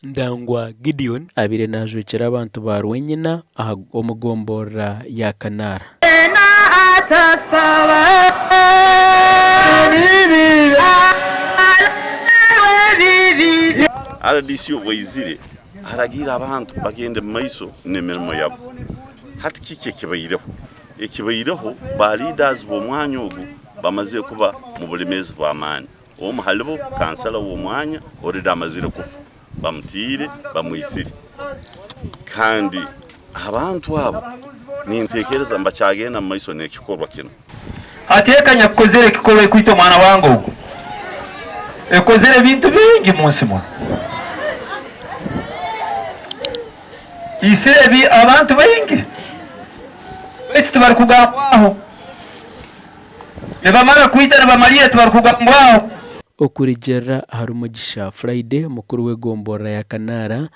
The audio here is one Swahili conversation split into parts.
Ndangwa Gideon abire najukira abantu barwenyina omugombora ya Kanara. Aradisiyo wayizire haragira abantu bagende maiso nemirimo yabo hati kike kibayireho ba leaders bo mwanya ogu bamaze kuba mu bulemezi bw'amani halibo Kansara wo mwanya orida amazire kufu bamutire bamwisire kandi abantu abo nintekereza mbacyagenda maiso nekikorwa kino atekanya kukozere kikorwe kwito mwana wangu ekozere bintu bingi munsi mwa isebi abantu bayingi bese tubari kugambwaho ebamara kwitana bamariye tubari kugambwaho okurigera hari umugisha Friday mukuru w'egombora ya Kanara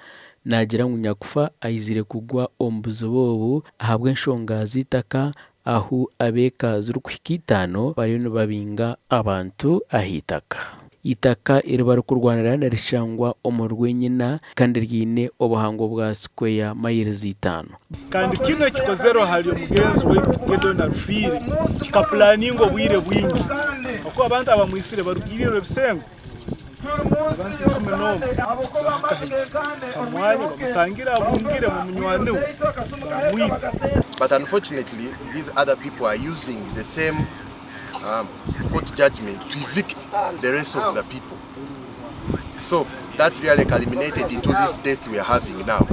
nagira ngunyakufa ayizire kugwa ombuzo bobu ahabw'enshonga zitaka ahu abeka zuru kwikitano barino babinga abantu ahitaka itaka iribara kurwanira narishangwa omurwenyina kandi ryine obuhango bwa square miles 5 kandi kino kikozero hali omugenzi wetu gedo na rufire kikaplaningo bwire bwingi ako abantu abamwisire barugirire bisengo abantu kumenomo kamwanya bamusangira abungire mu munywani bamwita. But unfortunately these other people are using the same court judgment to evict the rest of the people. So that really culminated into this death we are having now.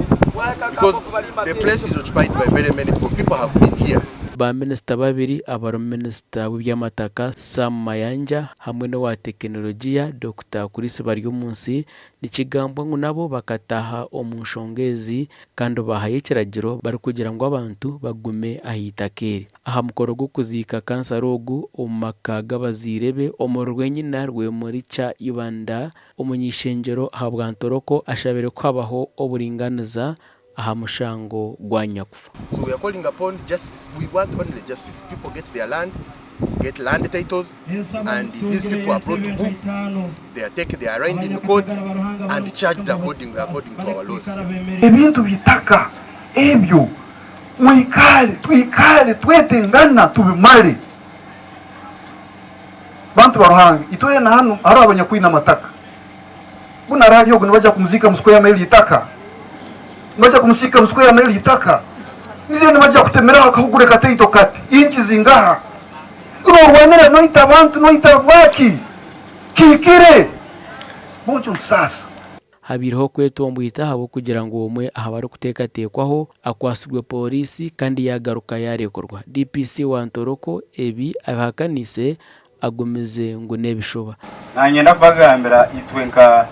Because the place is occupied by very many people. People have been here. Ba minister babiri abaro minister w'ibyamataka Sam Mayanja hamwe no wa tekinolojiya Dr. Kurisi baryo munsi nikigambo ngo nabo bakataha omunshongezi kandi bahaye kiragiro bari kugira ngo abantu bagume ahitakere aha mukoro go kuzika Kansara ogu omaka gabazirebe omurwenyina rwe muri cha Uganda umunyishengero habwa Ntoroko ashabere kwabaho oburinganiza ahamushango gwanyakufa. So we are calling upon justice. We want only justice. People get their land, get land titles, and these people are brought to book. They are taken, they are arraigned in court and charged according to our laws. Ebintu bitaka ebyo twikale twetengana tubimare bantu baruhanga itoye na hano ari abanyakwina mataka buna radio gunbaja kumuzika musiko ya maili itaka baje kumusika musiko ya maili itaka nizene baje kutemera bakahugure kateito kati inchi zingaha urwanira noita abantu noita bwaki kikire mucho sasa habiriho kwetombwita habo kugira ngo umwe ahabari kutekatekwaho akwasirwe polisi kandi yagaruka yarekorwa DPC wa Ntoroko ebi abakanise agomeze ngo nebishoba nanye ndavagambira itwenka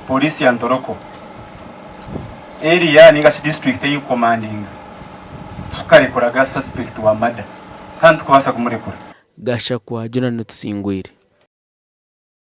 polisi ya Ntoroko area ninga district you commanding tukarekora ga suspect wa mada kandi kubasa kumurekura gasha kwa Jonathan Tsingwire.